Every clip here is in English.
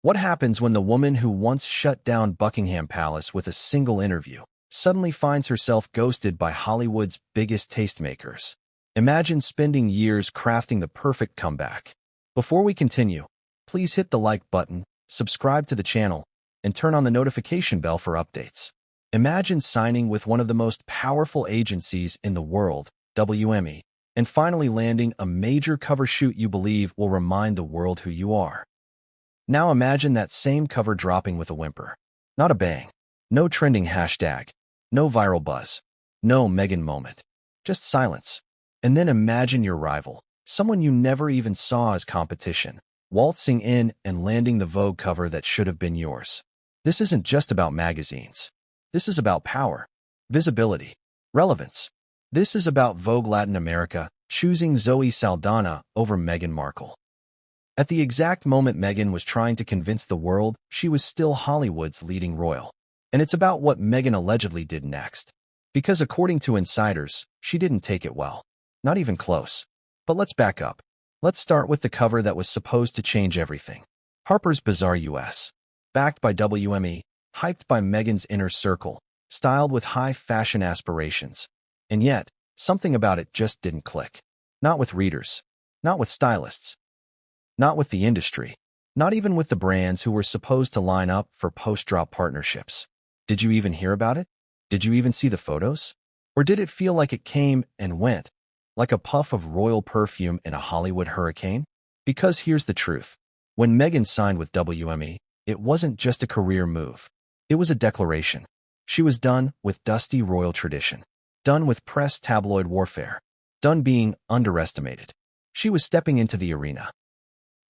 What happens when the woman who once shut down Buckingham Palace with a single interview suddenly finds herself ghosted by Hollywood's biggest tastemakers? Imagine spending years crafting the perfect comeback. Before we continue, please hit the like button, subscribe to the channel, and turn on the notification bell for updates. Imagine signing with one of the most powerful agencies in the world, WME, and finally landing a major cover shoot you believe will remind the world who you are. Now imagine that same cover dropping with a whimper. Not a bang. No trending hashtag. No viral buzz. No Meghan moment. Just silence. And then imagine your rival, someone you never even saw as competition, waltzing in and landing the Vogue cover that should have been yours. This isn't just about magazines. This is about power, visibility, relevance. This is about Vogue Latin America choosing Zoe Saldana over Meghan Markle. At the exact moment Meghan was trying to convince the world she was still Hollywood's leading royal. And it's about what Meghan allegedly did next. Because according to insiders, she didn't take it well. Not even close. But let's back up. Let's start with the cover that was supposed to change everything. Harper's Bazaar US. Backed by WME, hyped by Meghan's inner circle, styled with high fashion aspirations. And yet, something about it just didn't click. Not with readers. Not with stylists. Not with the industry. Not even with the brands who were supposed to line up for post-drop partnerships. Did you even hear about it? Did you even see the photos? Or did it feel like it came and went, like a puff of royal perfume in a Hollywood hurricane? Because here's the truth. When Meghan signed with WME, it wasn't just a career move. It was a declaration. She was done with dusty royal tradition. Done with press tabloid warfare. Done being underestimated. She was stepping into the arena.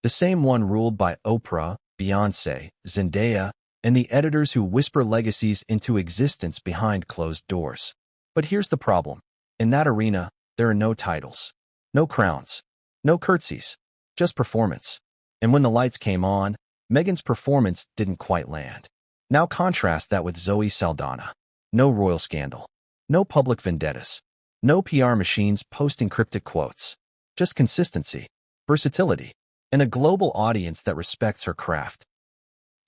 The same one ruled by Oprah, Beyoncé, Zendaya, and the editors who whisper legacies into existence behind closed doors. But here's the problem. In that arena, there are no titles, no crowns, no curtsies, just performance. And when the lights came on, Meghan's performance didn't quite land. Now contrast that with Zoe Saldana. No royal scandal, no public vendettas, no PR machines posting cryptic quotes. Just consistency, versatility, and a global audience that respects her craft.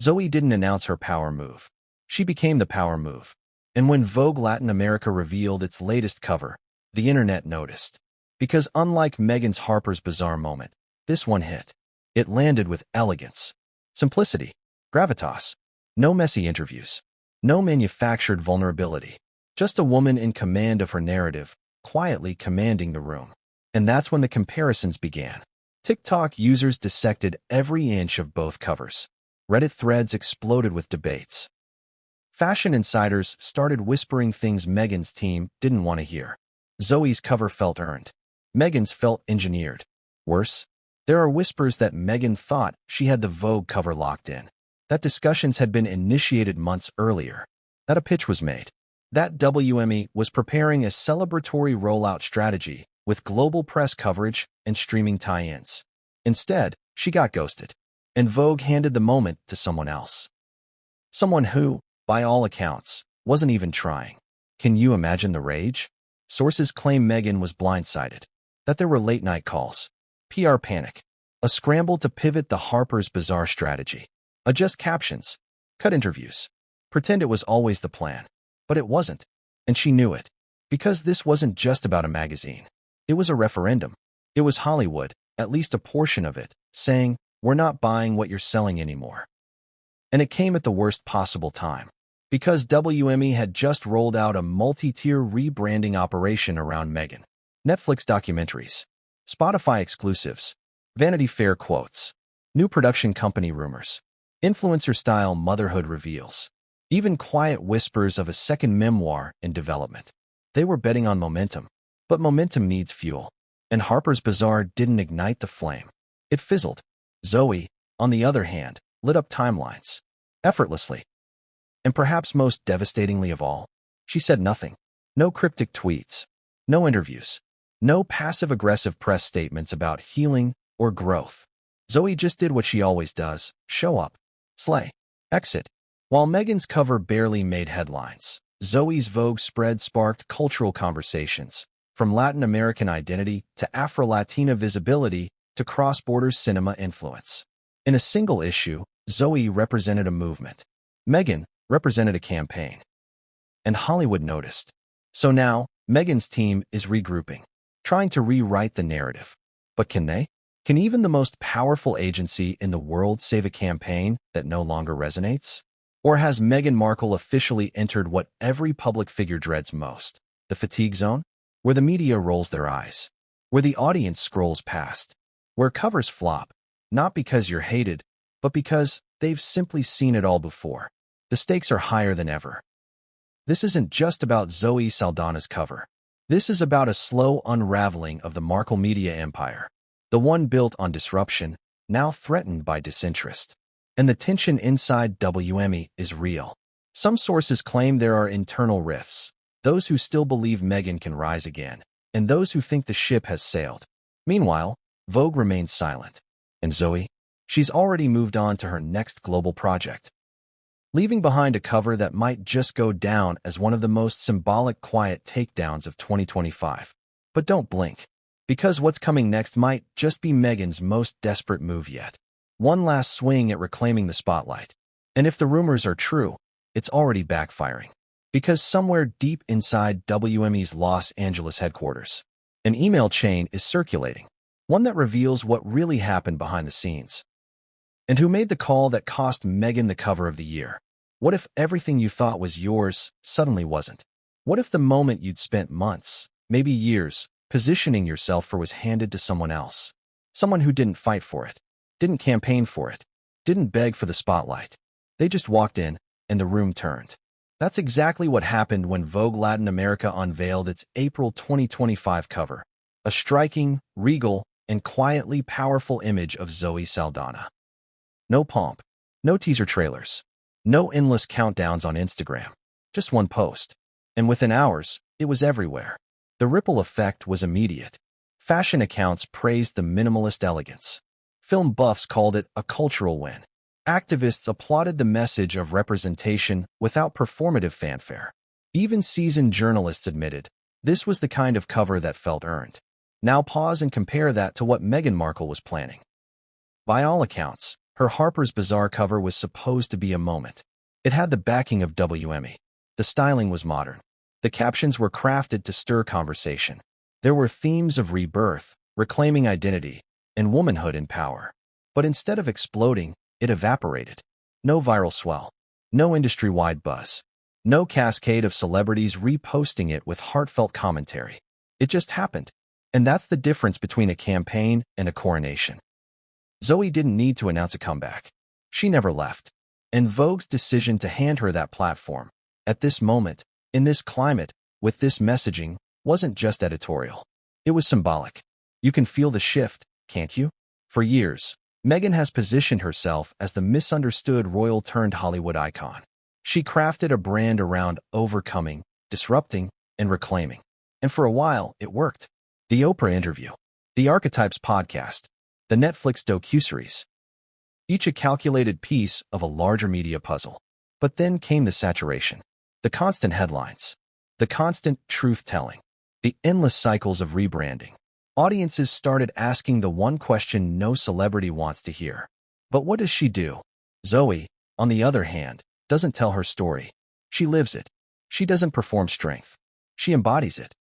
Zoe didn't announce her power move. She became the power move. And when Vogue Latin America revealed its latest cover, the internet noticed. Because unlike Meghan's Harper's Bazaar moment, this one hit. It landed with elegance, simplicity, gravitas. No messy interviews. No manufactured vulnerability. Just a woman in command of her narrative, quietly commanding the room. And that's when the comparisons began. TikTok users dissected every inch of both covers. Reddit threads exploded with debates. Fashion insiders started whispering things Meghan's team didn't want to hear. Zoe's cover felt earned. Meghan's felt engineered. Worse, there are whispers that Meghan thought she had the Vogue cover locked in. That discussions had been initiated months earlier. That a pitch was made. That WME was preparing a celebratory rollout strategy with global press coverage and streaming tie-ins. Instead, she got ghosted. And Vogue handed the moment to someone else. Someone who, by all accounts, wasn't even trying. Can you imagine the rage? Sources claim Meghan was blindsided. That there were late-night calls. PR panic. A scramble to pivot the Harper's Bazaar strategy. Adjust captions. Cut interviews. Pretend it was always the plan. But it wasn't. And she knew it. Because this wasn't just about a magazine. It was a referendum. It was Hollywood, at least a portion of it, saying, "We're not buying what you're selling anymore." And it came at the worst possible time. Because WME had just rolled out a multi-tier rebranding operation around Meghan. Netflix documentaries. Spotify exclusives. Vanity Fair quotes. New production company rumors. Influencer-style motherhood reveals. Even quiet whispers of a second memoir in development. They were betting on momentum. But momentum needs fuel. And Harper's Bazaar didn't ignite the flame. It fizzled. Zoe, on the other hand, lit up timelines. Effortlessly. And perhaps most devastatingly of all, she said nothing. No cryptic tweets. No interviews. No passive-aggressive press statements about healing or growth. Zoe just did what she always does. Show up. Slay. Exit. While Meghan's cover barely made headlines, Zoe's Vogue spread sparked cultural conversations. From Latin American identity to Afro-Latina visibility to cross-border cinema influence. In a single issue, Zoe represented a movement. Meghan represented a campaign. And Hollywood noticed. So now, Meghan's team is regrouping, trying to rewrite the narrative. But can they? Can even the most powerful agency in the world save a campaign that no longer resonates? Or has Meghan Markle officially entered what every public figure dreads most? The fatigue zone? Where the media rolls their eyes. Where the audience scrolls past. Where covers flop, not because you're hated, but because they've simply seen it all before. The stakes are higher than ever. This isn't just about Zoe Saldana's cover. This is about a slow unraveling of the Markle media empire, the one built on disruption, now threatened by disinterest. And the tension inside WME is real. Some sources claim there are internal rifts, those who still believe Meghan can rise again, and those who think the ship has sailed. Meanwhile, Vogue remains silent. And Zoe? She's already moved on to her next global project, leaving behind a cover that might just go down as one of the most symbolic quiet takedowns of 2025. But don't blink, because what's coming next might just be Meghan's most desperate move yet. One last swing at reclaiming the spotlight. And if the rumors are true, it's already backfiring. Because somewhere deep inside WME's Los Angeles headquarters, an email chain is circulating, one that reveals what really happened behind the scenes. And who made the call that cost Meghan the cover of the year? What if everything you thought was yours suddenly wasn't? What if the moment you'd spent months, maybe years, positioning yourself for was handed to someone else? Someone who didn't fight for it, didn't campaign for it, didn't beg for the spotlight. They just walked in, and the room turned. That's exactly what happened when Vogue Latin America unveiled its April 2025 cover. A striking, regal, and quietly powerful image of Zoe Saldana. No pomp, no teaser trailers, no endless countdowns on Instagram. Just one post. And within hours, it was everywhere. The ripple effect was immediate. Fashion accounts praised the minimalist elegance. Film buffs called it a cultural win. Activists applauded the message of representation without performative fanfare. Even seasoned journalists admitted this was the kind of cover that felt earned. Now pause and compare that to what Meghan Markle was planning. By all accounts, her Harper's Bazaar cover was supposed to be a moment. It had the backing of WME. The styling was modern. The captions were crafted to stir conversation. There were themes of rebirth, reclaiming identity, and womanhood in power. But instead of exploding, it evaporated. No viral swell. No industry-wide buzz. No cascade of celebrities reposting it with heartfelt commentary. It just happened. And that's the difference between a campaign and a coronation. Zoe didn't need to announce a comeback. She never left. And Vogue's decision to hand her that platform, at this moment, in this climate, with this messaging, wasn't just editorial. It was symbolic. You can feel the shift, can't you? For years, Meghan has positioned herself as the misunderstood royal-turned-Hollywood icon. She crafted a brand around overcoming, disrupting, and reclaiming. And for a while, it worked. The Oprah interview, the Archetypes podcast, the Netflix docuseries. Each a calculated piece of a larger media puzzle. But then came the saturation, the constant headlines, the constant truth-telling, the endless cycles of rebranding. Audiences started asking the one question no celebrity wants to hear. But what does she do? Zoe, on the other hand, doesn't tell her story. She lives it. She doesn't perform strength. She embodies it.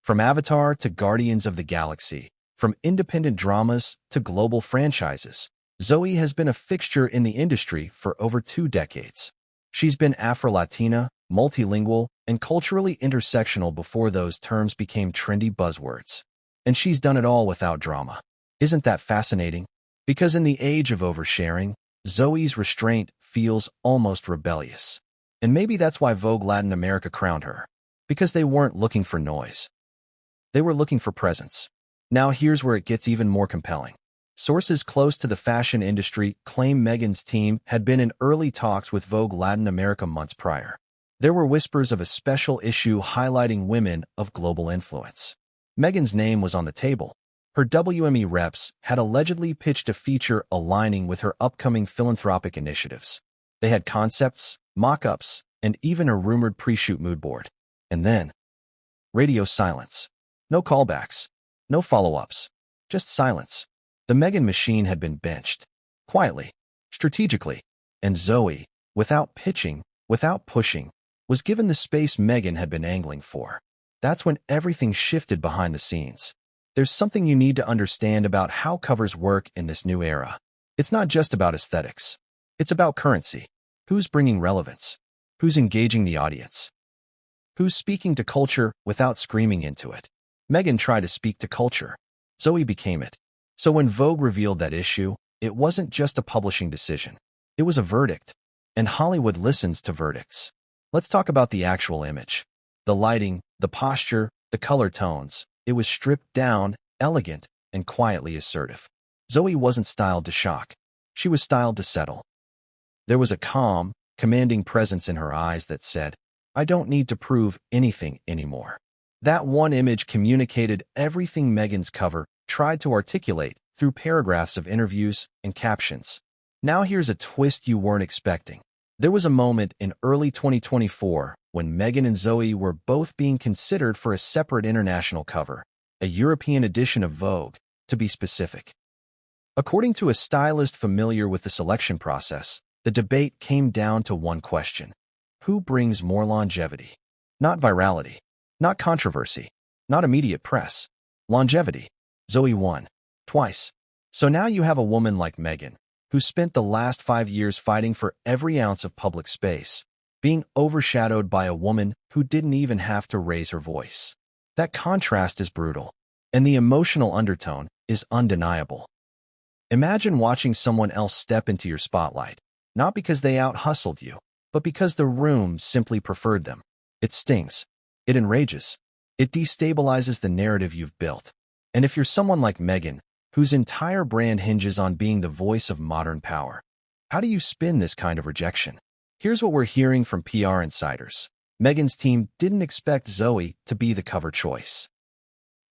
From Avatar to Guardians of the Galaxy, from independent dramas to global franchises, Zoe has been a fixture in the industry for over 2 decades. She's been Afro-Latina, multilingual, and culturally intersectional before those terms became trendy buzzwords. And she's done it all without drama. Isn't that fascinating? Because in the age of oversharing, Zoe's restraint feels almost rebellious. And maybe that's why Vogue Latin America crowned her. Because they weren't looking for noise. They were looking for presence. Now here's where it gets even more compelling. Sources close to the fashion industry claim Meghan's team had been in early talks with Vogue Latin America months prior. There were whispers of a special issue highlighting women of global influence. Meghan's name was on the table. Her WME reps had allegedly pitched a feature aligning with her upcoming philanthropic initiatives. They had concepts, mock-ups, and even a rumored pre-shoot mood board. And then, radio silence. No callbacks. No follow-ups. Just silence. The Meghan machine had been benched. Quietly. strategically. And Zoe, without pitching, without pushing, was given the space Meghan had been angling for. That's when everything shifted behind the scenes. There's something you need to understand about how covers work in this new era. It's not just about aesthetics. It's about currency. Who's bringing relevance? Who's engaging the audience? Who's speaking to culture without screaming into it? Meghan tried to speak to culture. Zoe became it. So when Vogue revealed that issue, it wasn't just a publishing decision. It was a verdict. And Hollywood listens to verdicts. Let's talk about the actual image. The lighting, the posture, the color tones. It was stripped down, elegant, and quietly assertive. Zoe wasn't styled to shock. She was styled to settle. There was a calm, commanding presence in her eyes that said, "I don't need to prove anything anymore." That one image communicated everything Meghan's cover tried to articulate through paragraphs of interviews and captions. Now here's a twist you weren't expecting. There was a moment in early 2024 when Meghan and Zoe were both being considered for a separate international cover, a European edition of Vogue, to be specific. According to a stylist familiar with the selection process, the debate came down to one question. Who brings more longevity? Not virality, not controversy, not immediate press. Longevity. Zoe won. Twice. So now you have a woman like Meghan, who spent the last 5 years fighting for every ounce of public space, being overshadowed by a woman who didn't even have to raise her voice. That contrast is brutal, and the emotional undertone is undeniable. Imagine watching someone else step into your spotlight, not because they out-hustled you, but because the room simply preferred them. It stings. It enrages. It destabilizes the narrative you've built. And if you're someone like Meghan, whose entire brand hinges on being the voice of modern power, how do you spin this kind of rejection? Here's what we're hearing from PR insiders. Meghan's team didn't expect Zoe to be the cover choice.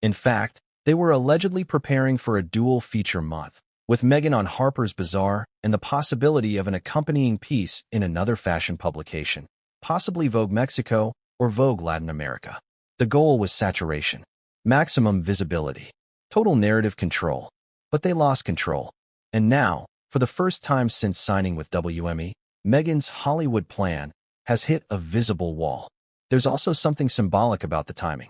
In fact, they were allegedly preparing for a dual feature month, with Meghan on Harper's Bazaar and the possibility of an accompanying piece in another fashion publication, possibly Vogue Mexico or Vogue Latin America. The goal was saturation, maximum visibility, total narrative control. But they lost control. And now, for the first time since signing with WME, Meghan's Hollywood plan has hit a visible wall. There's also something symbolic about the timing.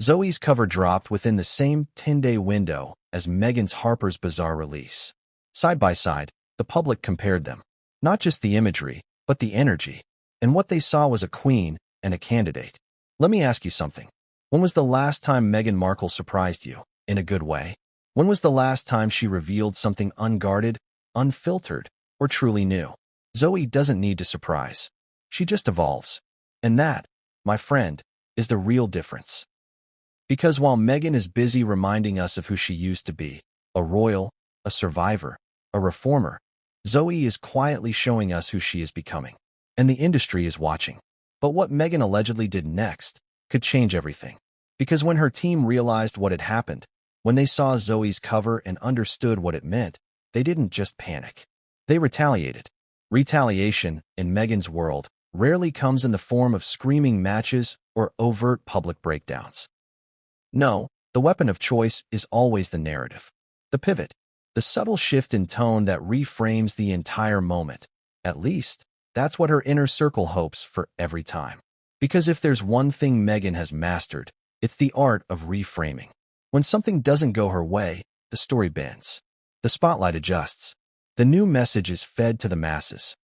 Zoe's cover dropped within the same 10-day window as Meghan's Harper's Bazaar release. Side by side, the public compared them. Not just the imagery, but the energy. And what they saw was a queen and a candidate. Let me ask you something. When was the last time Meghan Markle surprised you, in a good way? When was the last time she revealed something unguarded, unfiltered, or truly new? Zoe doesn't need to surprise. She just evolves. And that, my friend, is the real difference. Because while Meghan is busy reminding us of who she used to be, a royal, a survivor, a reformer, Zoe is quietly showing us who she is becoming. And the industry is watching. But what Meghan allegedly did next could change everything. Because when her team realized what had happened, when they saw Zoe's cover and understood what it meant, they didn't just panic. They retaliated. Retaliation, in Meghan's world, rarely comes in the form of screaming matches or overt public breakdowns. No, the weapon of choice is always the narrative. The pivot, the subtle shift in tone that reframes the entire moment. At least, that's what her inner circle hopes for every time. Because if there's one thing Meghan has mastered, it's the art of reframing. When something doesn't go her way, the story bends. The spotlight adjusts. The new message is fed to the masses.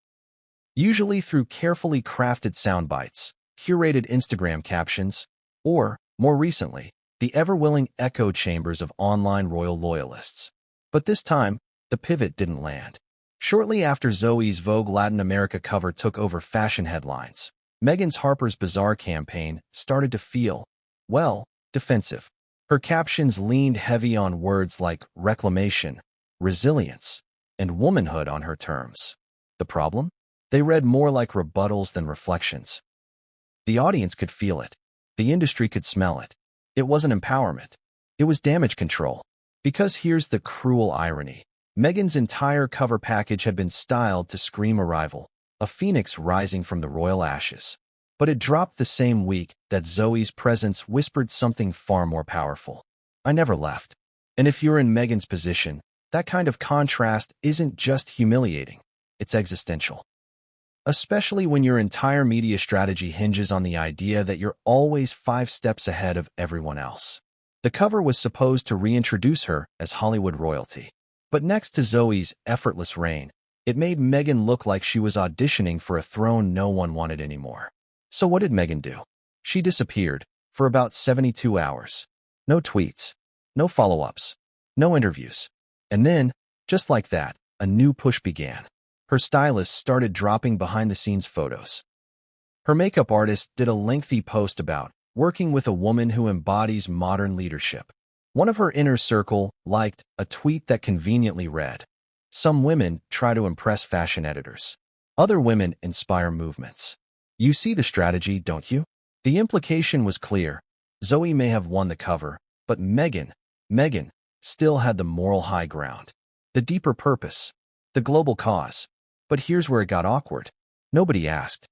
Usually through carefully crafted sound bites, curated Instagram captions, or, more recently, the ever-willing echo chambers of online royal loyalists. But this time, the pivot didn't land. Shortly after Zoe's Vogue Latin America cover took over fashion headlines, Meghan's Harper's Bazaar campaign started to feel, well, defensive. Her captions leaned heavy on words like reclamation, resilience, and womanhood on her terms. The problem? They read more like rebuttals than reflections. The audience could feel it. The industry could smell it. It wasn't empowerment. It was damage control. Because here's the cruel irony. Meghan's entire cover package had been styled to scream arrival, a phoenix rising from the royal ashes. But it dropped the same week that Zoe's presence whispered something far more powerful. I never left. And if you're in Meghan's position, That kind of contrast isn't just humiliating, it's existential. Especially when your entire media strategy hinges on the idea that you're always 5 steps ahead of everyone else. The cover was supposed to reintroduce her as Hollywood royalty. But next to Zoe's effortless reign, it made Meghan look like she was auditioning for a throne no one wanted anymore. So what did Meghan do? She disappeared for about 72 hours. No tweets, no follow-ups, no interviews. And then, just like that, a new push began. Her stylist started dropping behind-the-scenes photos. Her makeup artist did a lengthy post about working with a woman who embodies modern leadership. One of her inner circle liked a tweet that conveniently read, "Some women try to impress fashion editors. Other women inspire movements." You see the strategy, don't you? The implication was clear. Zoe may have won the cover, but Meghan still had the moral high ground. The deeper purpose, the global cause. But here's where it got awkward. Nobody asked.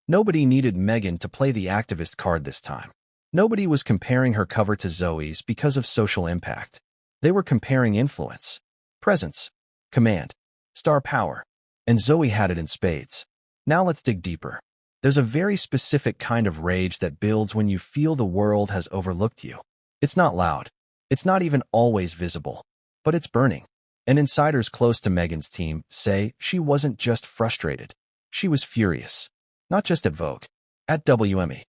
Nobody needed Meghan to play the activist card this time. Nobody was comparing her cover to Zoe's because of social impact. They were comparing influence, presence, command, star power. And Zoe had it in spades. Now let's dig deeper. There's a very specific kind of rage that builds when you feel the world has overlooked you. It's not loud. It's not even always visible. But it's burning. And insiders close to Meghan's team say she wasn't just frustrated. She was furious. Not just at Vogue. At WME.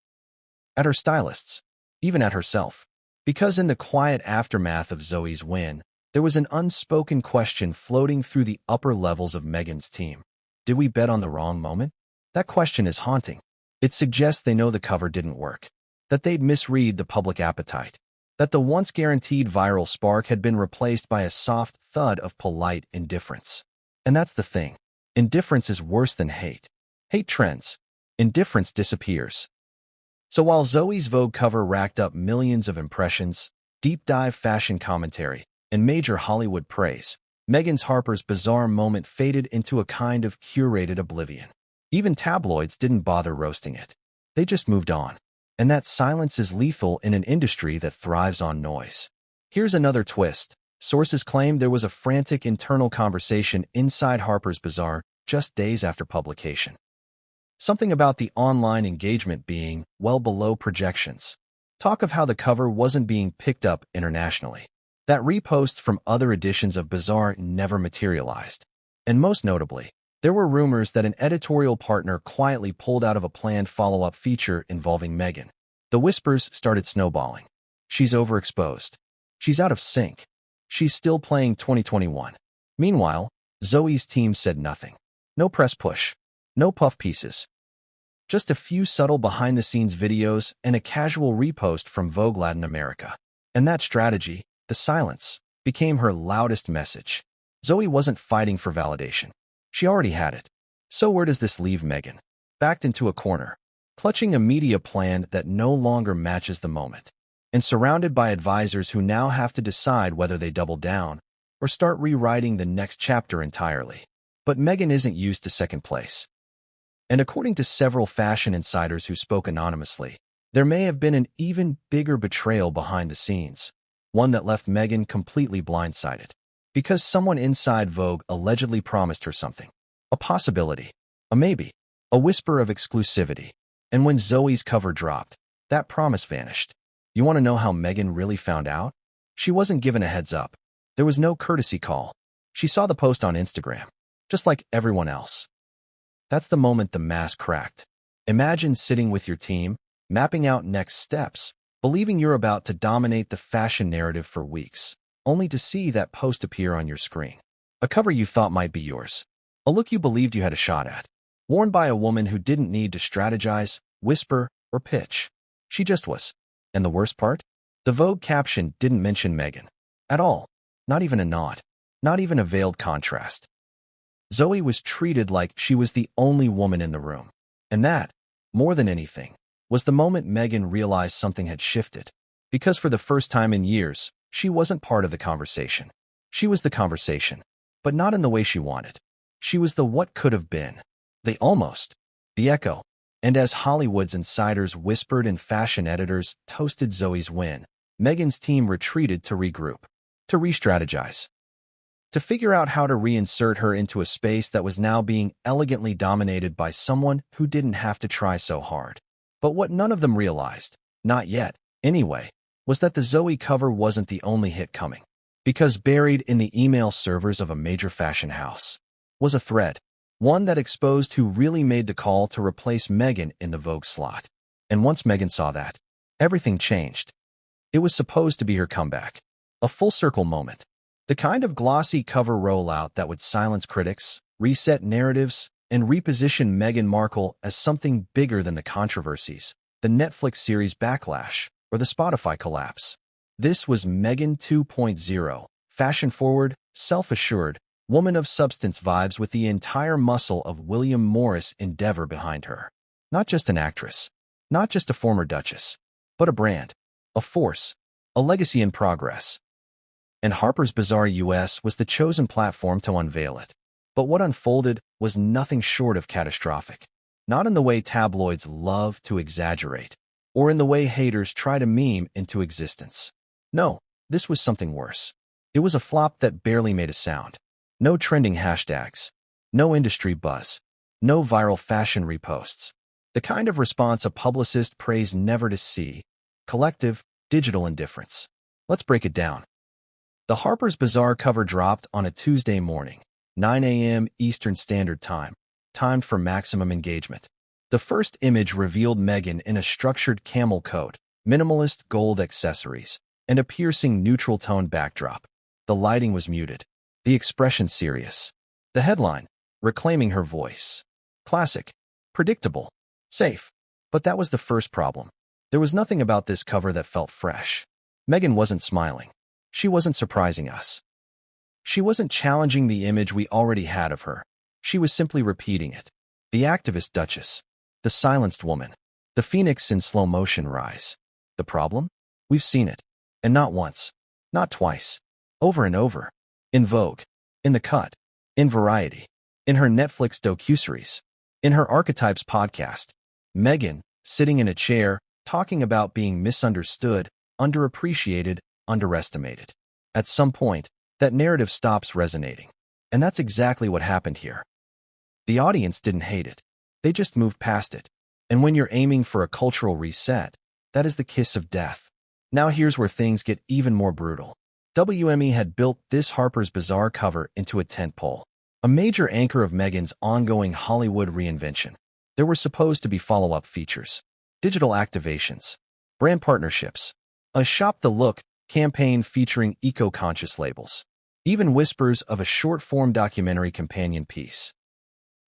At her stylists. Even at herself. Because in the quiet aftermath of Zoe's win, there was an unspoken question floating through the upper levels of Meghan's team. Did we bet on the wrong moment? That question is haunting. It suggests they know the cover didn't work. That they'd misread the public appetite. That the once guaranteed viral spark had been replaced by a soft thud of polite indifference. And that's the thing. Indifference is worse than hate. Hate trends. Indifference disappears. So while Zoe's Vogue cover racked up millions of impressions, deep dive fashion commentary, and major Hollywood praise, Meghan's Harper's Bazaar moment faded into a kind of curated oblivion. Even tabloids didn't bother roasting it. They just moved on. And that silence is lethal in an industry that thrives on noise. Here's another twist. Sources claim there was a frantic internal conversation inside Harper's Bazaar just days after publication. Something about the online engagement being well below projections. Talk of how the cover wasn't being picked up internationally. That reposts from other editions of Bazaar never materialized. And most notably, there were rumors that an editorial partner quietly pulled out of a planned follow-up feature involving Meghan. The whispers started snowballing. She's overexposed. She's out of sync. She's still playing 2021. Meanwhile, Zoe's team said nothing. No press push. No puff pieces. Just a few subtle behind-the-scenes videos and a casual repost from Vogue Latin America. And that strategy, the silence, became her loudest message. Zoe wasn't fighting for validation. She already had it. So where does this leave Meghan? Backed into a corner, clutching a media plan that no longer matches the moment, and surrounded by advisors who now have to decide whether they double down or start rewriting the next chapter entirely. But Meghan isn't used to second place. And according to several fashion insiders who spoke anonymously, there may have been an even bigger betrayal behind the scenes, one that left Meghan completely blindsided. Because someone inside Vogue allegedly promised her something. A possibility. A maybe. A whisper of exclusivity. And when Zoe's cover dropped, that promise vanished. You want to know how Meghan really found out? She wasn't given a heads up. There was no courtesy call. She saw the post on Instagram, just like everyone else. That's the moment the mask cracked. Imagine sitting with your team, mapping out next steps, believing you're about to dominate the fashion narrative for weeks, only to see that post appear on your screen. A cover you thought might be yours. A look you believed you had a shot at. Worn by a woman who didn't need to strategize, whisper, or pitch. She just was. And the worst part? The Vogue caption didn't mention Meghan. At all. Not even a nod. Not even a veiled contrast. Zoe was treated like she was the only woman in the room. And that, more than anything, was the moment Meghan realized something had shifted. Because for the first time in years, she wasn't part of the conversation. She was the conversation, but not in the way she wanted. She was the what could have been. The almost. The echo. And as Hollywood's insiders whispered and fashion editors toasted Zoe's win, Meghan's team retreated to regroup. To re-strategize. to figure out how to reinsert her into a space that was now being elegantly dominated by someone who didn't have to try so hard. But what none of them realized, not yet, anyway, was that the Zoe cover wasn't the only hit coming. Because buried in the email servers of a major fashion house was a thread, one that exposed who really made the call to replace Meghan in the Vogue slot. And once Meghan saw that, everything changed. It was supposed to be her comeback, a full-circle moment, the kind of glossy cover rollout that would silence critics, reset narratives, and reposition Meghan Markle as something bigger than the controversies, the Netflix series Backlash, or the Spotify collapse. This was Meghan 2.0, fashion-forward, self-assured, woman of substance vibes with the entire muscle of William Morris Endeavor behind her. Not just an actress, not just a former duchess, but a brand, a force, a legacy in progress. And Harper's Bazaar US was the chosen platform to unveil it. But what unfolded was nothing short of catastrophic. Not in the way tabloids love to exaggerate, or in the way haters try to meme into existence. No, this was something worse. It was a flop that barely made a sound. No trending hashtags, no industry buzz, no viral fashion reposts. The kind of response a publicist prays never to see. Collective, digital indifference. Let's break it down. The Harper's Bazaar cover dropped on a Tuesday morning, 9 a.m. Eastern Standard Time, timed for maximum engagement. The first image revealed Meghan in a structured camel coat, minimalist gold accessories, and a piercing neutral-tone backdrop. The lighting was muted, the expression serious. The headline, reclaiming her voice. Classic, predictable, safe. But that was the first problem. There was nothing about this cover that felt fresh. Meghan wasn't smiling. She wasn't surprising us. She wasn't challenging the image we already had of her. She was simply repeating it. The activist duchess. The silenced woman. The phoenix in slow motion rise. The problem? We've seen it. And not once. Not twice. Over and over. In Vogue. In The Cut. In Variety. In her Netflix docuseries. In her Archetypes podcast. Meghan, sitting in a chair, talking about being misunderstood, underappreciated, underestimated. At some point, that narrative stops resonating. And that's exactly what happened here. The audience didn't hate it. They just moved past it. And when you're aiming for a cultural reset, that is the kiss of death. Now here's where things get even more brutal. WME had built this Harper's Bazaar cover into a tentpole, a major anchor of Meghan's ongoing Hollywood reinvention. There were supposed to be follow-up features, digital activations, brand partnerships, a Shop the Look campaign featuring eco-conscious labels, even whispers of a short-form documentary companion piece.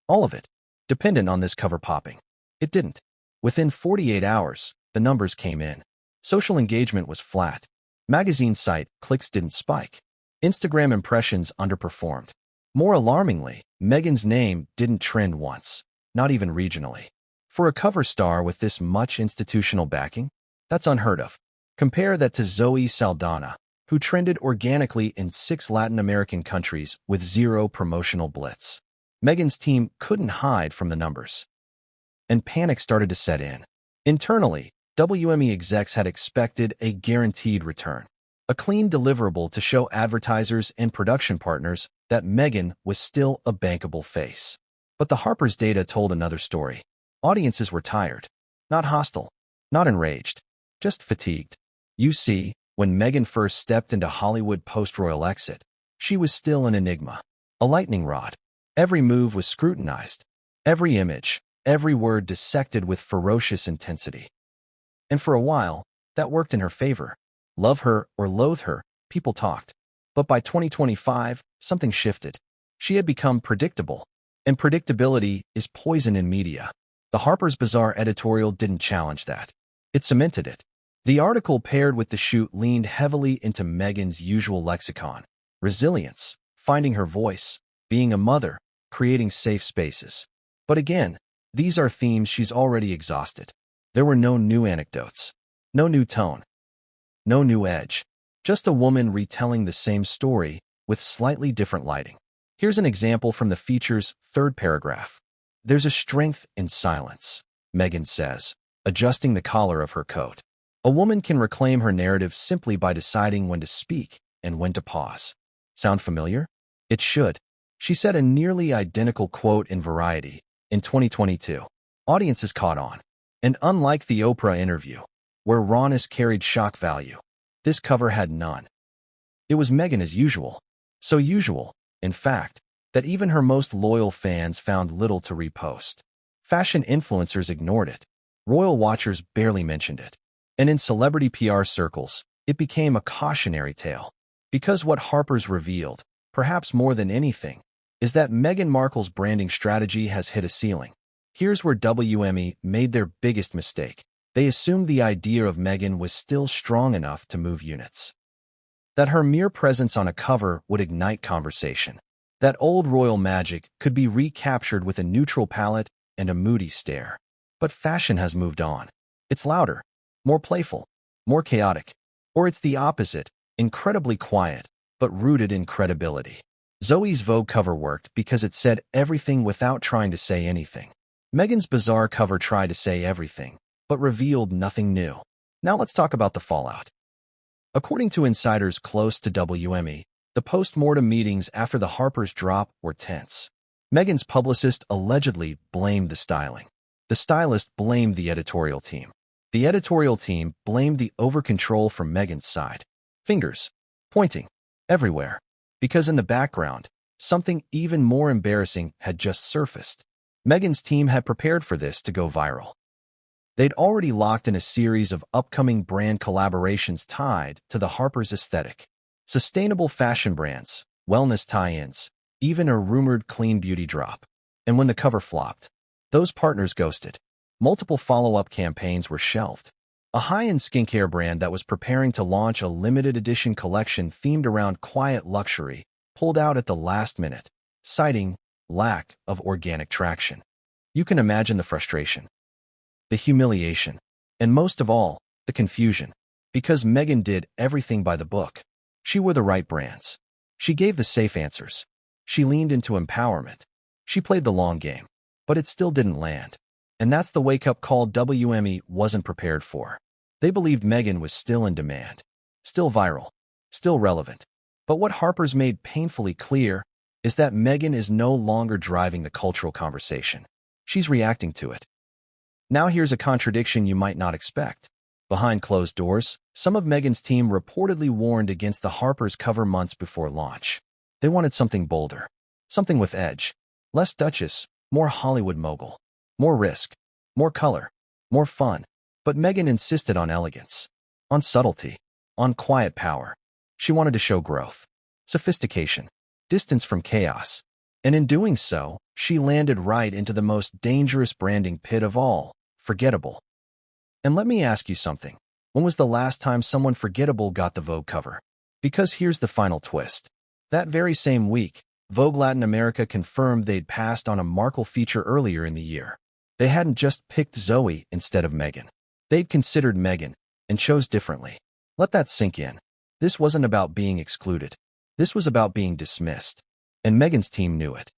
All of it dependent on this cover popping. It didn't. Within 48 hours, the numbers came in. Social engagement was flat. Magazine site clicks didn't spike. Instagram impressions underperformed. More alarmingly, Meghan's name didn't trend once, not even regionally. For a cover star with this much institutional backing, that's unheard of. Compare that to Zoe Saldana, who trended organically in 6 Latin American countries with zero promotional blitz. Meghan's team couldn't hide from the numbers. And panic started to set in. Internally, WME execs had expected a guaranteed return, a clean deliverable to show advertisers and production partners that Meghan was still a bankable face. But the Harper's data told another story. Audiences were tired, not hostile, not enraged, just fatigued. You see, when Meghan first stepped into Hollywood post-royal exit, she was still an enigma, a lightning rod. Every move was scrutinized, every image, every word dissected with ferocious intensity. And for a while, that worked in her favor. Love her or loathe her, people talked. But by 2025, something shifted. She had become predictable. And predictability is poison in media. The Harper's Bazaar editorial didn't challenge that. It cemented it. The article paired with the shoot leaned heavily into Meghan's usual lexicon. Resilience, finding her voice, being a mother, creating safe spaces. But again, these are themes she's already exhausted. There were no new anecdotes, no new tone, no new edge. Just a woman retelling the same story with slightly different lighting. Here's an example from the feature's third paragraph. There's a strength in silence, Meghan says, adjusting the collar of her coat. A woman can reclaim her narrative simply by deciding when to speak and when to pause. Sound familiar? It should. She said a nearly identical quote in Variety in 2022. Audiences caught on. And unlike the Oprah interview, where rawness carried shock value, this cover had none. It was Meghan as usual. So usual, in fact, that even her most loyal fans found little to repost. Fashion influencers ignored it. Royal watchers barely mentioned it. And in celebrity PR circles, it became a cautionary tale. Because what Harper's revealed, perhaps more than anything, is that Meghan Markle's branding strategy has hit a ceiling. Here's where WME made their biggest mistake. They assumed the idea of Meghan was still strong enough to move units. That her mere presence on a cover would ignite conversation. That old royal magic could be recaptured with a neutral palette and a moody stare. But fashion has moved on. It's louder, more playful, more chaotic. Or it's the opposite, incredibly quiet, but rooted in credibility. Zoe's Vogue cover worked because it said everything without trying to say anything. Meghan's Bazaar cover tried to say everything, but revealed nothing new. Now let's talk about the fallout. According to insiders close to WME, the post-mortem meetings after the Harper's drop were tense. Meghan's publicist allegedly blamed the styling. The stylist blamed the editorial team. The editorial team blamed the over-control from Meghan's side. Fingers pointing everywhere. Because in the background, something even more embarrassing had just surfaced. Meghan's team had prepared for this to go viral. They'd already locked in a series of upcoming brand collaborations tied to the Harper's aesthetic. Sustainable fashion brands, wellness tie-ins, even a rumored clean beauty drop. And when the cover flopped, those partners ghosted. Multiple follow-up campaigns were shelved. A high-end skincare brand that was preparing to launch a limited edition collection themed around quiet luxury pulled out at the last minute, citing lack of organic traction. You can imagine the frustration, the humiliation, and most of all, the confusion. Because Meghan did everything by the book. She wore the right brands. She gave the safe answers. She leaned into empowerment. She played the long game. But it still didn't land. And that's the wake-up call WME wasn't prepared for. They believed Meghan was still in demand, still viral, still relevant. But what Harper's made painfully clear is that Meghan is no longer driving the cultural conversation. She's reacting to it. Now here's a contradiction you might not expect. Behind closed doors, some of Meghan's team reportedly warned against the Harper's cover months before launch. They wanted something bolder, something with edge, less Duchess, more Hollywood mogul. More risk, more color, more fun. But Meghan insisted on elegance, on subtlety, on quiet power. She wanted to show growth, sophistication, distance from chaos. And in doing so, she landed right into the most dangerous branding pit of all, forgettable. And let me ask you something. When was the last time someone forgettable got the Vogue cover? Because here's the final twist. That very same week, Vogue Latin America confirmed they'd passed on a Markle feature earlier in the year. They hadn't just picked Zoe instead of Meghan. They'd considered Meghan and chose differently. Let that sink in. This wasn't about being excluded. This was about being dismissed. And Meghan's team knew it.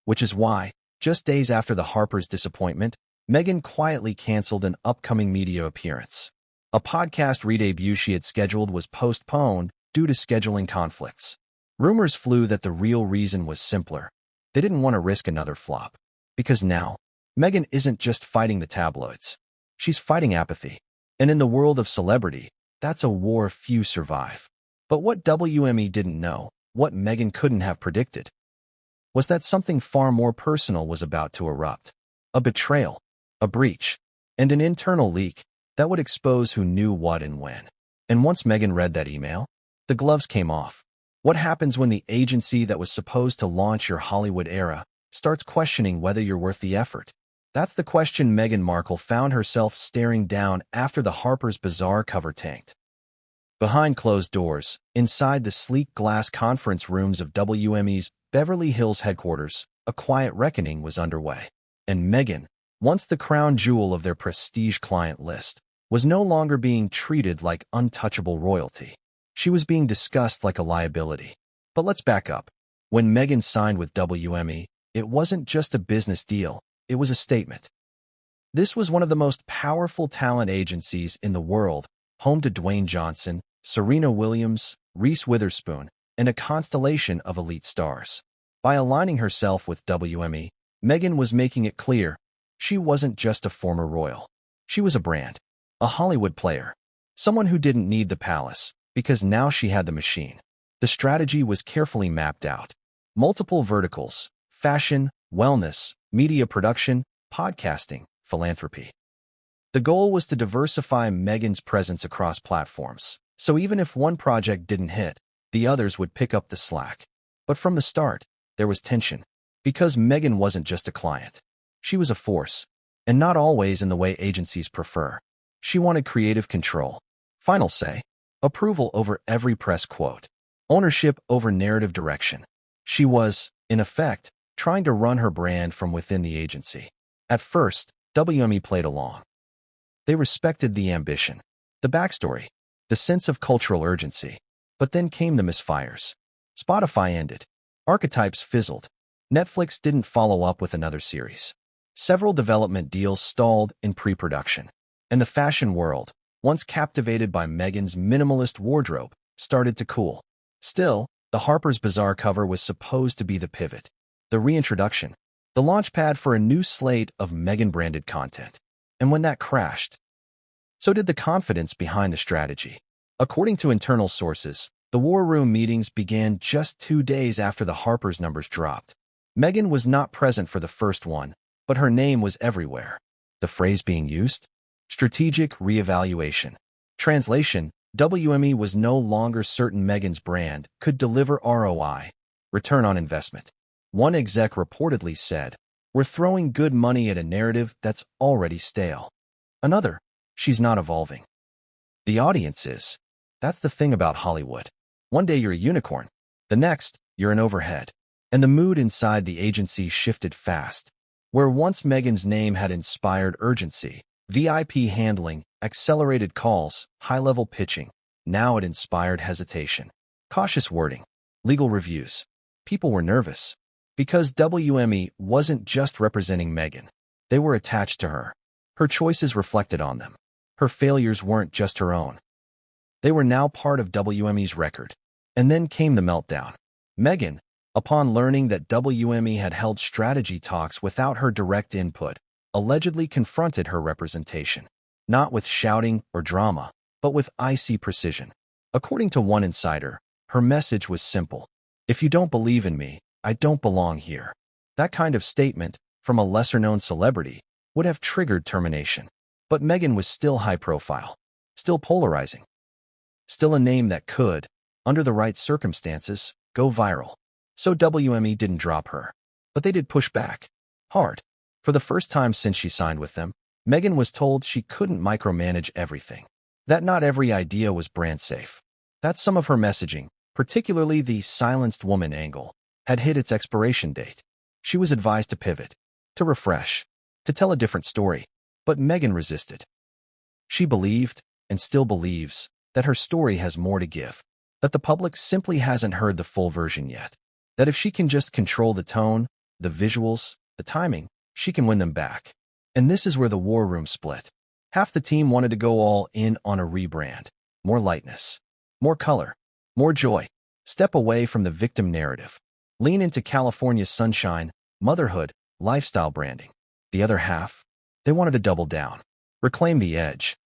Which is why, just days after the Harper's disappointment, Meghan quietly canceled an upcoming media appearance. A podcast re-debut she had scheduled was postponed due to scheduling conflicts. Rumors flew that the real reason was simpler. They didn't want to risk another flop. Because now, Meghan isn't just fighting the tabloids. She's fighting apathy. And in the world of celebrity, that's a war few survive. But what WME didn't know, what Meghan couldn't have predicted, was that something far more personal was about to erupt. A betrayal, a breach, and an internal leak that would expose who knew what and when. And once Meghan read that email, the gloves came off. What happens when the agency that was supposed to launch your Hollywood era starts questioning whether you're worth the effort? That's the question Meghan Markle found herself staring down after the Harper's Bazaar cover tanked. Behind closed doors, inside the sleek glass conference rooms of WME's Beverly Hills headquarters, a quiet reckoning was underway. And Meghan, once the crown jewel of their prestige client list, was no longer being treated like untouchable royalty. She was being discussed like a liability. But let's back up. When Meghan signed with WME, it wasn't just a business deal, it was a statement. This was one of the most powerful talent agencies in the world, home to Dwayne Johnson, Serena Williams, Reese Witherspoon, and a constellation of elite stars. By aligning herself with WME, Meghan was making it clear she wasn't just a former royal. She was a brand, a Hollywood player, someone who didn't need the palace because now she had the machine. The strategy was carefully mapped out. Multiple verticals: fashion, wellness, media production, podcasting, philanthropy. The goal was to diversify Meghan's presence across platforms, so even if one project didn't hit, the others would pick up the slack. But from the start, there was tension, because Meghan wasn't just a client. She was a force, and not always in the way agencies prefer. She wanted creative control, final say, approval over every press quote, ownership over narrative direction. She was, in effect, trying to run her brand from within the agency. At first, WME played along. They respected the ambition, the backstory, the sense of cultural urgency. But then came the misfires. Spotify ended. Archetypes fizzled. Netflix didn't follow up with another series. Several development deals stalled in pre-production. And the fashion world, once captivated by Meghan's minimalist wardrobe, started to cool. Still, the Harper's Bazaar cover was supposed to be the pivot, the reintroduction, the launchpad for a new slate of Meghan-branded content. And when that crashed, so did the confidence behind the strategy. According to internal sources, the war room meetings began just 2 days after the Harper's numbers dropped. Meghan was not present for the first one, but her name was everywhere. The phrase being used? Strategic reevaluation. Translation: WME was no longer certain Meghan's brand could deliver ROI, return on investment. One exec reportedly said, "We're throwing good money at a narrative that's already stale." Another, "She's not evolving." The audience is. That's the thing about Hollywood. One day you're a unicorn, the next, you're an overhead. And the mood inside the agency shifted fast. Where once Meghan's name had inspired urgency, VIP handling, accelerated calls, high-level pitching, now it inspired hesitation. Cautious wording, legal reviews. People were nervous. Because WME wasn't just representing Meghan. They were attached to her. Her choices reflected on them. Her failures weren't just her own. They were now part of WME's record. And then came the meltdown. Meghan, upon learning that WME had held strategy talks without her direct input, allegedly confronted her representation. Not with shouting or drama, but with icy precision. According to one insider, her message was simple. "If you don't believe in me, I don't belong here." That kind of statement, from a lesser-known celebrity, would have triggered termination. But Meghan was still high-profile, still polarizing, still a name that could, under the right circumstances, go viral. So WME didn't drop her. But they did push back. Hard. For the first time since she signed with them, Meghan was told she couldn't micromanage everything. That not every idea was brand safe. That some of her messaging, particularly the silenced woman angle, had hit its expiration date. She was advised to pivot, to refresh, to tell a different story. But Meghan resisted. She believed, and still believes, that her story has more to give. That the public simply hasn't heard the full version yet. That if she can just control the tone, the visuals, the timing, she can win them back. And this is where the war room split. Half the team wanted to go all in on a rebrand. More lightness, more color, more joy. Step away from the victim narrative. Lean into California's sunshine, motherhood, lifestyle branding. The other half, they wanted to double down. Reclaim the edge.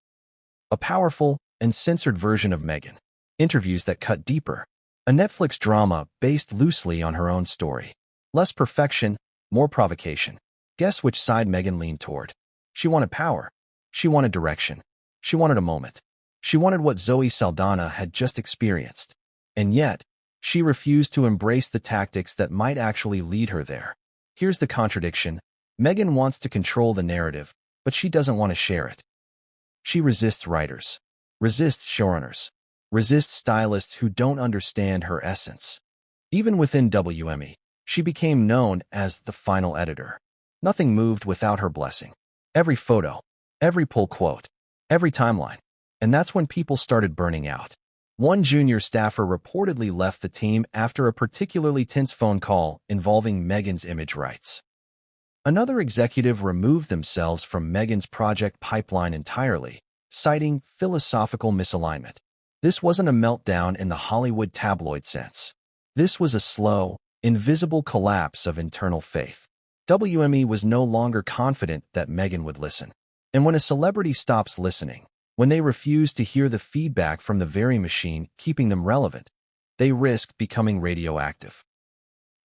A powerful and censored version of Meghan. Interviews that cut deeper. A Netflix drama based loosely on her own story. Less perfection, more provocation. Guess which side Meghan leaned toward? She wanted power. She wanted direction. She wanted a moment. She wanted what Zoe Saldana had just experienced. And yet, she refused to embrace the tactics that might actually lead her there. Here's the contradiction. Meghan wants to control the narrative, but she doesn't want to share it. She resists writers, resists showrunners, resists stylists who don't understand her essence. Even within WME, she became known as the final editor. Nothing moved without her blessing. Every photo, every pull quote, every timeline. And that's when people started burning out. One junior staffer reportedly left the team after a particularly tense phone call involving Meghan's image rights. Another executive removed themselves from Meghan's project pipeline entirely, citing philosophical misalignment. This wasn't a meltdown in the Hollywood tabloid sense. This was a slow, invisible collapse of internal faith. WME was no longer confident that Meghan would listen. And when a celebrity stops listening, when they refuse to hear the feedback from the very machine keeping them relevant, they risk becoming radioactive.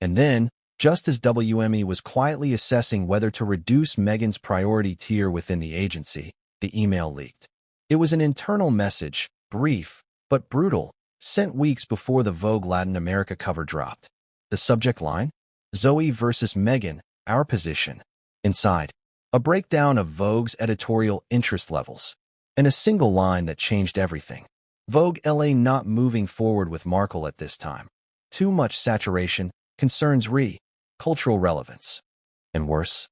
And then, just as WME was quietly assessing whether to reduce Meghan's priority tier within the agency, the email leaked. It was an internal message, brief, but brutal, sent weeks before the Vogue Latin America cover dropped. The subject line? Zoe versus Meghan, our position. Inside, a breakdown of Vogue's editorial interest levels, and a single line that changed everything. Vogue LA not moving forward with Markle at this time. Too much saturation, concerns cultural relevance. And worse,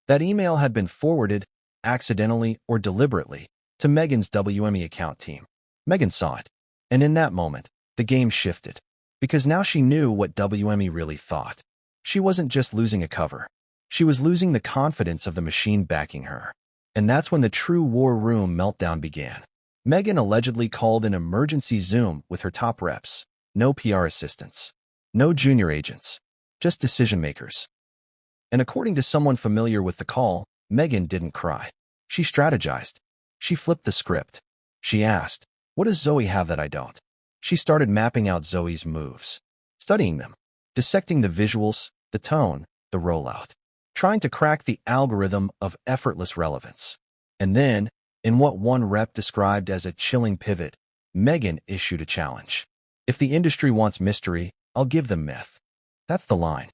that email had been forwarded, accidentally or deliberately, to Meghan's WME account team. Meghan saw it, and in that moment, the game shifted. Because now she knew what WME really thought. She wasn't just losing a cover. She was losing the confidence of the machine backing her. And that's when the true war room meltdown began. Meghan allegedly called an emergency Zoom with her top reps. No PR assistants. No junior agents. Just decision makers. And according to someone familiar with the call, Meghan didn't cry. She strategized. She flipped the script. She asked, "What does Zoe have that I don't?" She started mapping out Zoe's moves, studying them, dissecting the visuals, the tone, the rollout, trying to crack the algorithm of effortless relevance. And then, in what one rep described as a chilling pivot, Meghan issued a challenge. "If the industry wants mystery, I'll give them myth." That's the line.